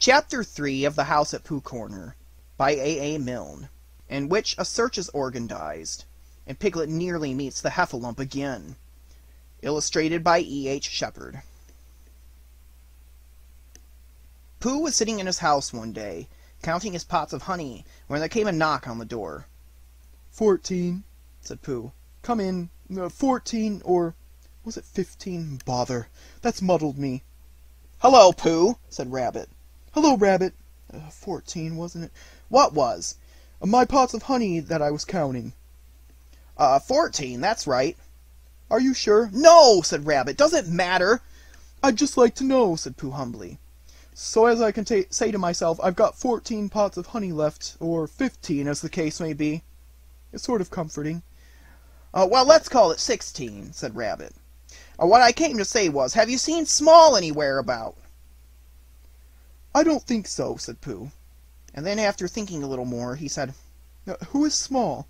Chapter 3 of The House at Pooh Corner by A. Milne, in which a search is organized, and Piglet nearly meets the Heffalump again. Illustrated by E. H. Shepard. Pooh was sitting in his house one day, counting his pots of honey, when there came a knock on the door. 14, said Pooh. Come in. 14, or was it 15? Bother. That's muddled me. Hello, Pooh, said Rabbit. Hello, Rabbit. 14, wasn't it? What was? My pots of honey that I was counting. 14, that's right. Are you sure? No, said Rabbit. Doesn't matter. I'd just like to know, said Pooh humbly. So as I can say to myself, I've got 14 pots of honey left, or 15 as the case may be. It's sort of comforting. Well, let's call it 16, said Rabbit. What I came to say was, have you seen Small anywhere about? I don't think so, said Pooh. And then after thinking a little more, he said, Who is Small?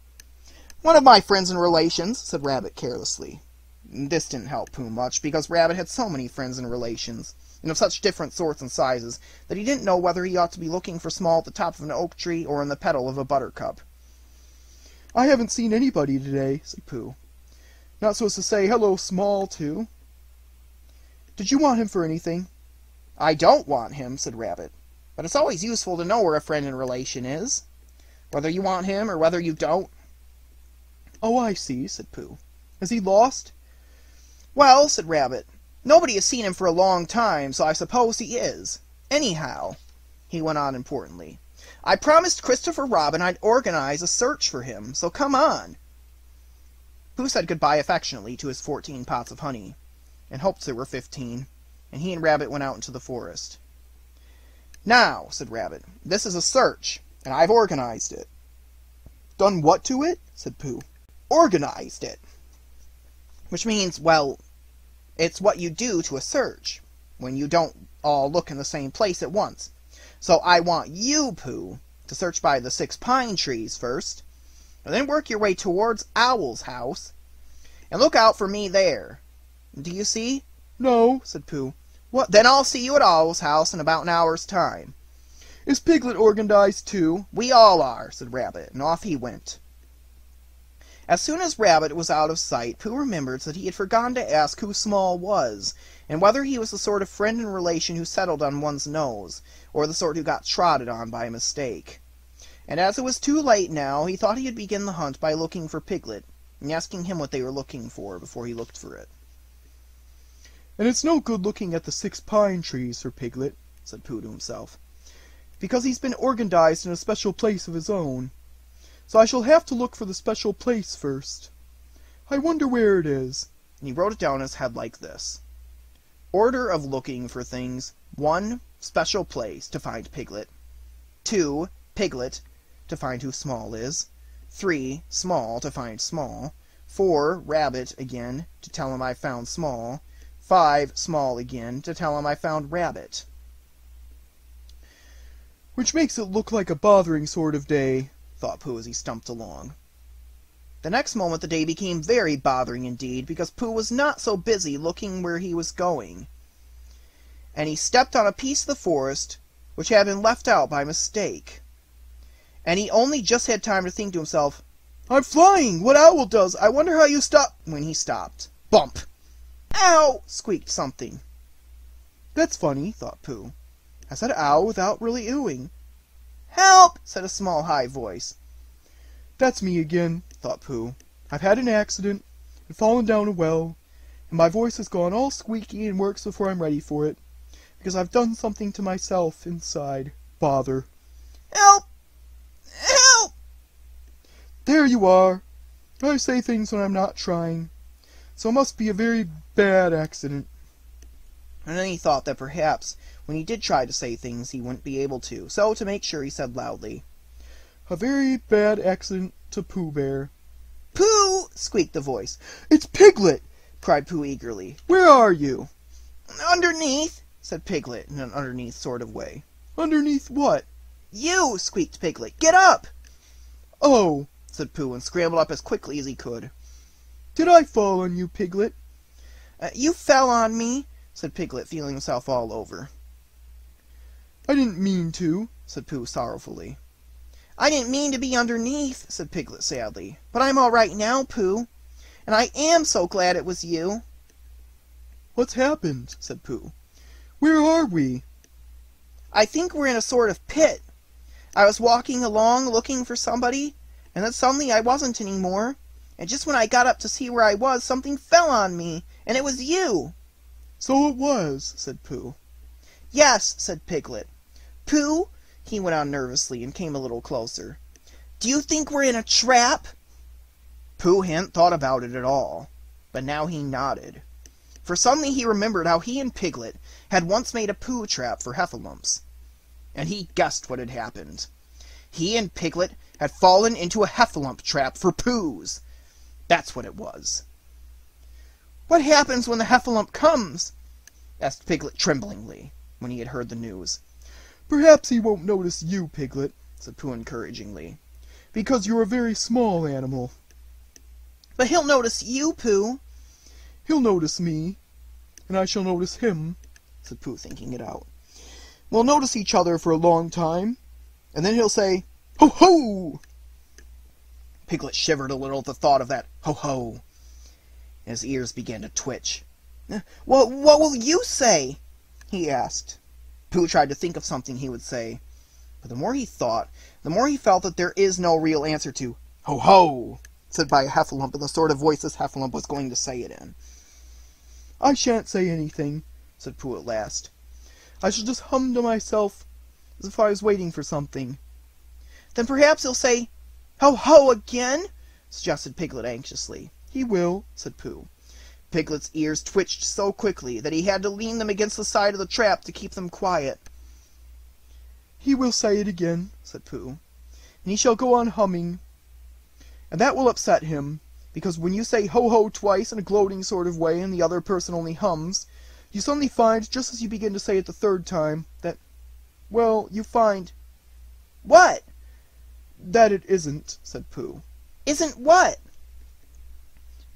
One of my friends and relations, said Rabbit carelessly. This didn't help Pooh much, because Rabbit had so many friends and relations, and of such different sorts and sizes, that he didn't know whether he ought to be looking for Small at the top of an oak tree or in the petal of a buttercup. I haven't seen anybody today, said Pooh. Not so as to say hello, Small, too. Did you want him for anything? I don't want him, said Rabbit, but it's always useful to know where a friend and relation is, whether you want him or whether you don't. Oh, I see, said Pooh. Is he lost? Well, said Rabbit, nobody has seen him for a long time, so I suppose he is. Anyhow, he went on importantly, I promised Christopher Robin I'd organize a search for him, so come on. Pooh said goodbye affectionately to his 14 pots of honey, and hoped there were 15, and he and Rabbit went out into the forest. Now, said Rabbit, this is a search, and I've organized it. Done what to it? Said Pooh. Organized it. Which means, well, it's what you do to a search, when you don't all look in the same place at once. So I want you, Pooh, to search by the 6 pine trees first, and then work your way towards Owl's house, and look out for me there. Do you see? No, said Pooh. What? Then I'll see you at Owl's house in about an hour's time. Is Piglet organized too? We all are, said Rabbit, and off he went. As soon as Rabbit was out of sight, Pooh remembered that he had forgotten to ask who Small was, and whether he was the sort of friend and relation who settled on one's nose, or the sort who got trotted on by mistake. And as it was too late now, he thought he'd begin the hunt by looking for Piglet, and asking him what they were looking for before he looked for it. And it's no good looking at the 6 pine trees for Piglet, said Pooh to himself, because he's been organized in a special place of his own. So I shall have to look for the special place first. I wonder where it is. And he wrote it down in his head like this. Order of looking for things. 1. Special place, to find Piglet. 2. Piglet, to find who Small is. 3. Small, to find Small. 4. Rabbit, again, to tell him I found Small. 5. Small again, to tell him I found Rabbit. Which makes it look like a bothering sort of day, thought Pooh as he stumped along. The next moment the day became very bothering indeed, because Pooh was not so busy looking where he was going. And he stepped on a piece of the forest which had been left out by mistake. And he only just had time to think to himself, I'm flying! What Owl does! I wonder how you stop... When he stopped. Bump! Ow! Squeaked something. That's funny, thought Pooh. I said ow without really oohing. Help! Said a small, high voice. That's me again, thought Pooh. I've had an accident, and fallen down a well, and my voice has gone all squeaky and works before I'm ready for it, because I've done something to myself inside. Bother. Help! Help! There you are. I say things when I'm not trying, so it must be a very bad accident. And then he thought that perhaps, when he did try to say things, he wouldn't be able to, so to make sure he said loudly, A very bad accident to Pooh Bear. Pooh! Squeaked the voice. It's Piglet! Cried Pooh eagerly. Where are you? Underneath, said Piglet in an underneath sort of way. Underneath what? You! Squeaked Piglet. Get up! Oh, said Pooh, and scrambled up as quickly as he could. Did I fall on you, Piglet? You fell on me, said Piglet, feeling himself all over. I didn't mean to, said Pooh sorrowfully. I didn't mean to be underneath, said Piglet sadly. But I'm all right now, Pooh. And I am so glad it was you. What's happened? Said Pooh. Where are we? I think we're in a sort of pit. I was walking along looking for somebody, and then suddenly I wasn't anymore. And just when I got up to see where I was, something fell on me, and it was you. So it was, said Pooh. Yes, said Piglet. Pooh, he went on nervously and came a little closer. Do you think we're in a trap? Pooh hadn't thought about it at all, but now he nodded. For suddenly he remembered how he and Piglet had once made a Pooh trap for heffalumps. And he guessed what had happened. He and Piglet had fallen into a heffalump trap for Poohs. That's what it was. What happens when the heffalump comes? Asked Piglet tremblingly, when he had heard the news. Perhaps he won't notice you, Piglet, said Pooh encouragingly, because you're a very small animal. But he'll notice you, Pooh. He'll notice me, and I shall notice him, said Pooh, thinking it out. We'll notice each other for a long time, and then he'll say, Ho ho! Piglet shivered a little at the thought of that ho ho. His ears began to twitch. What will you say? He asked. Pooh tried to think of something he would say, but the more he thought, the more he felt that there is no real answer to ho ho, said by a heffalump in the sort of voice this heffalump was going to say it in. I shan't say anything, said Pooh at last. I shall just hum to myself as if I was waiting for something. Then perhaps he'll say, ho ho again, suggested Piglet anxiously. He will, said Pooh. Piglet's ears twitched so quickly that he had to lean them against the side of the trap to keep them quiet. He will say it again, said Pooh, and he shall go on humming. And that will upset him, because when you say ho-ho twice in a gloating sort of way and the other person only hums, you suddenly find, just as you begin to say it the third time, that, well, you find... What? That it isn't, said Pooh. Isn't what?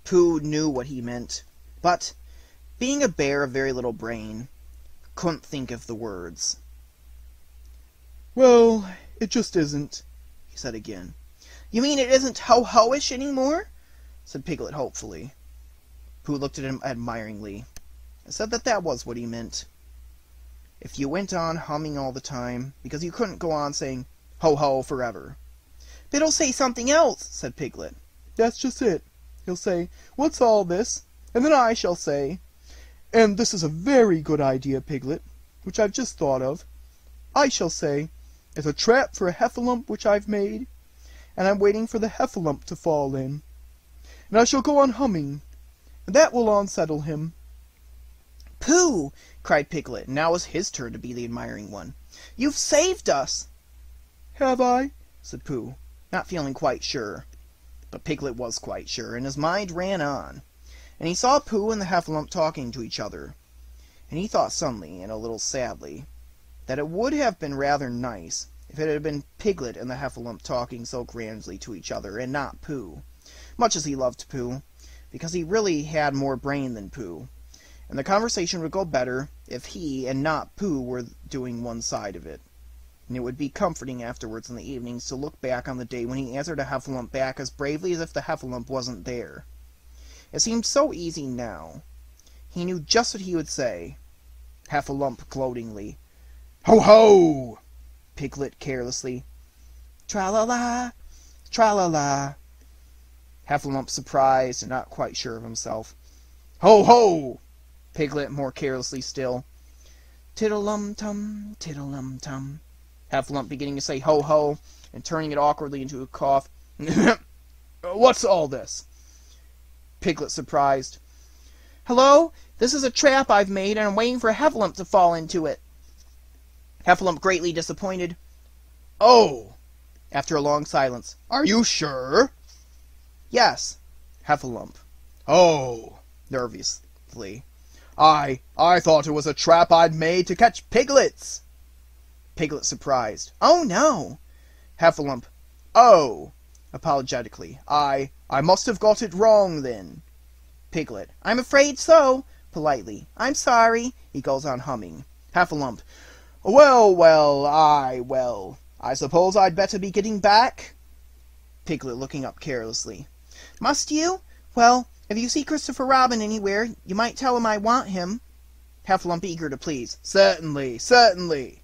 Pooh knew what he meant, but, being a bear of very little brain, couldn't think of the words. Well, it just isn't, he said again. You mean it isn't ho-ho-ish anymore? Said Piglet hopefully. Pooh looked at him admiringly, and said that that was what he meant. If you went on humming all the time, because you couldn't go on saying ho-ho forever. But it'll say something else, said Piglet. That's just it. He'll say, what's all this? And then I shall say, and this is a very good idea, Piglet, which I've just thought of. I shall say, it's a trap for a heffalump which I've made, and I'm waiting for the heffalump to fall in. And I shall go on humming, and that will unsettle him. Pooh! Cried Piglet, and now it was his turn to be the admiring one. You've saved us! Have I? Said Pooh, not feeling quite sure. But Piglet was quite sure, and his mind ran on. And he saw Pooh and the heffalump talking to each other. And he thought suddenly, and a little sadly, that it would have been rather nice if it had been Piglet and the heffalump talking so grandly to each other, and not Pooh. Much as he loved Pooh, because he really had more brain than Pooh. And the conversation would go better if he and not Pooh were doing one side of it. And it would be comforting afterwards in the evenings to look back on the day when he answered a heffalump back as bravely as if the heffalump wasn't there. It seemed so easy now. He knew just what he would say. Heffalump gloatingly. Ho-ho! Piglet carelessly. Tra-la-la, tra-la-la. Heffalump surprised and not quite sure of himself. Ho-ho! Piglet more carelessly still. Tiddle-lum-tum, tiddle-lum-tum. Heffalump beginning to say ho-ho, and turning it awkwardly into a cough. What's all this? Piglet surprised. Hello? This is a trap I've made, and I'm waiting for a heffalump to fall into it. Heffalump greatly disappointed. Oh! After a long silence. Are you sure? Yes. Heffalump. Oh! Nervously. I thought it was a trap I'd made to catch piglets. Piglet surprised. Oh, no. Heffalump. Oh. Apologetically. I must have got it wrong, then. Piglet. I'm afraid so. Politely. I'm sorry. He goes on humming. Heffalump. Well, well, I suppose I'd better be getting back? Piglet looking up carelessly. Must you? Well, if you see Christopher Robin anywhere, you might tell him I want him. Heffalump eager to please. Certainly, certainly.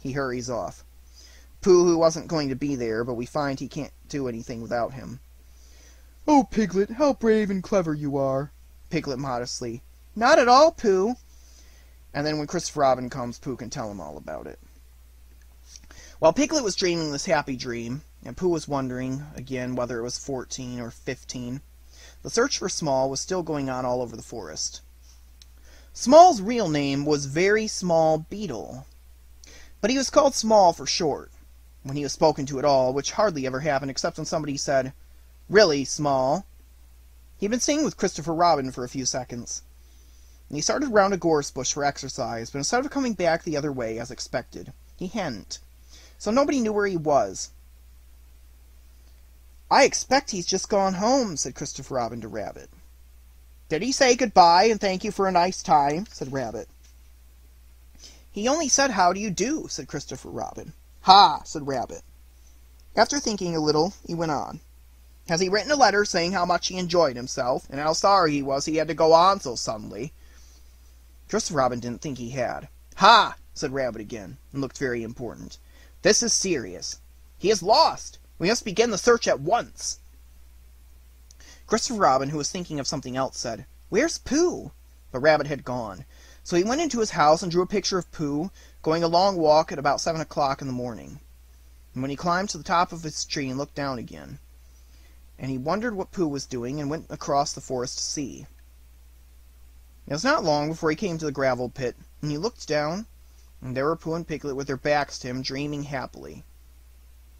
He hurries off. Pooh, who wasn't going to be there, but we find he can't do anything without him. Oh, Piglet, how brave and clever you are. Piglet modestly. Not at all, Pooh. And then when Christopher Robin comes, Pooh can tell him all about it. While Piglet was dreaming this happy dream, and Pooh was wondering, again, whether it was 14 or 15, the search for Small was still going on all over the forest. Small's real name was Very Small Beetle, but he was called Small for short, when he was spoken to at all, which hardly ever happened except when somebody said, Really, Small? He'd been sitting with Christopher Robin for a few seconds, and he started round a gorse bush for exercise, but instead of coming back the other way, as expected, he hadn't, so nobody knew where he was. I expect he's just gone home, said Christopher Robin to Rabbit. Did he say goodbye and thank you for a nice time? Said Rabbit. He only said how do you do, said Christopher Robin. Ha, said Rabbit. After thinking a little, he went on. Has he written a letter saying how much he enjoyed himself, and how sorry he was he had to go on so suddenly? Christopher Robin didn't think he had. Ha, said Rabbit again, and looked very important. This is serious. He is lost. We must begin the search at once. Christopher Robin, who was thinking of something else, said, Where's Pooh? But Rabbit had gone. So he went into his house and drew a picture of Pooh going a long walk at about 7 o'clock in the morning. And when he climbed to the top of his tree and looked down again, and he wondered what Pooh was doing and went across the forest to see. It was not long before he came to the gravel pit, and he looked down, and there were Pooh and Piglet with their backs to him, dreaming happily.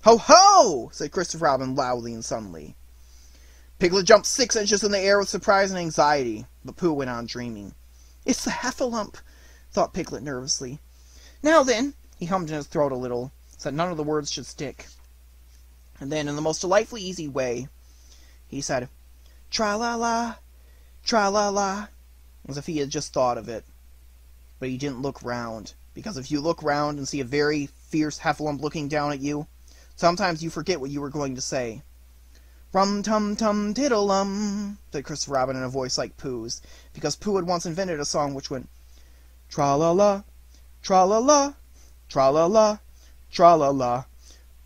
Ho, ho! Said Christopher Robin loudly and suddenly. Piglet jumped 6 inches in the air with surprise and anxiety, but Pooh went on dreaming. It's the Heffalump, thought Piglet nervously. Now then, he hummed in his throat a little, so that none of the words should stick. And then, in the most delightfully easy way, he said, Tra-la-la, tra-la-la, as if he had just thought of it. But he didn't look round, because if you look round and see a very fierce Heffalump looking down at you, sometimes you forget what you were going to say. Rum-tum-tum-tiddle-um, said Christopher Robin in a voice like Pooh's, because Pooh had once invented a song which went, Tra-la-la, tra-la-la, tra-la-la, tra-la-la,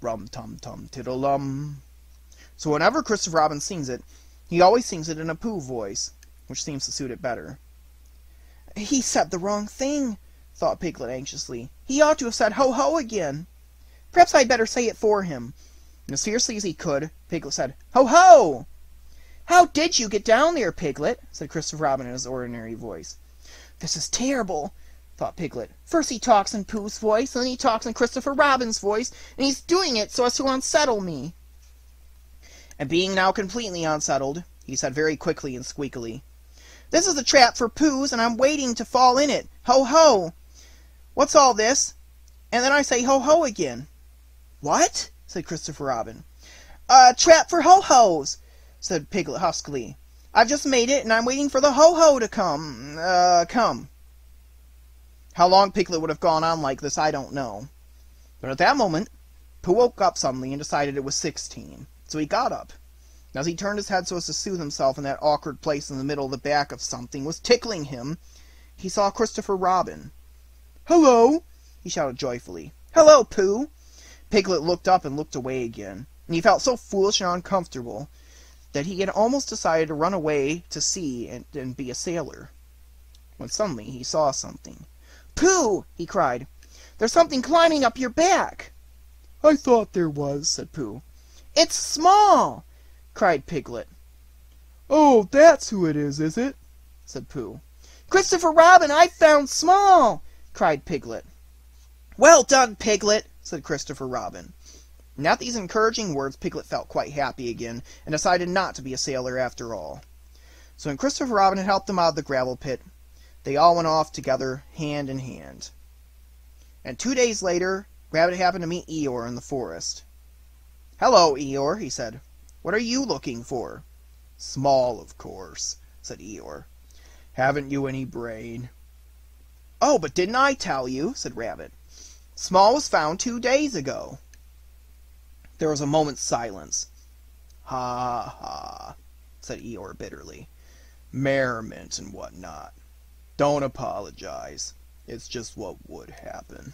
rum-tum-tum-tiddle-um. So whenever Christopher Robin sings it, he always sings it in a Pooh voice, which seems to suit it better. He said the wrong thing, thought Piglet anxiously. He ought to have said ho-ho again. Perhaps I'd better say it for him. And as fiercely as he could, Piglet said, Ho-ho! How did you get down there, Piglet? Said Christopher Robin in his ordinary voice. This is terrible, thought Piglet. First he talks in Pooh's voice, and then he talks in Christopher Robin's voice, and he's doing it so as to unsettle me. And being now completely unsettled, he said very quickly and squeakily, This is a trap for Pooh's, and I'm waiting to fall in it. Ho-ho! What's all this? And then I say ho-ho again. What? Said Christopher Robin. A trap for ho-hos, said Piglet huskily. I've just made it, and I'm waiting for the ho-ho to come. Come. How long Piglet would have gone on like this, I don't know. But at that moment, Pooh woke up suddenly and decided it was 16. So he got up. And as he turned his head so as to soothe himself in that awkward place in the middle of the back of something was tickling him, he saw Christopher Robin. Hello, he shouted joyfully. Hello, Pooh. Piglet looked up and looked away again, and he felt so foolish and uncomfortable that he had almost decided to run away to sea and be a sailor. When suddenly he saw something. Pooh! He cried. There's something climbing up your back. I thought there was, said Pooh. It's Small! Cried Piglet. Oh, that's who it is it? Said Pooh. Christopher Robin, I've found Small! Cried Piglet. Well done, Piglet! Said Christopher Robin. And at these encouraging words, Piglet felt quite happy again, and decided not to be a sailor after all. So when Christopher Robin had helped them out of the gravel pit, they all went off together, hand in hand. And 2 days later, Rabbit happened to meet Eeyore in the forest. Hello, Eeyore, he said. What are you looking for? Small, of course, said Eeyore. Haven't you any brain? Oh, but didn't I tell you? Said Rabbit. Small was found 2 days ago. There was a moment's silence. Ha ha, said Eeyore bitterly. Merriment and whatnot. Don't apologize. It's just what would happen.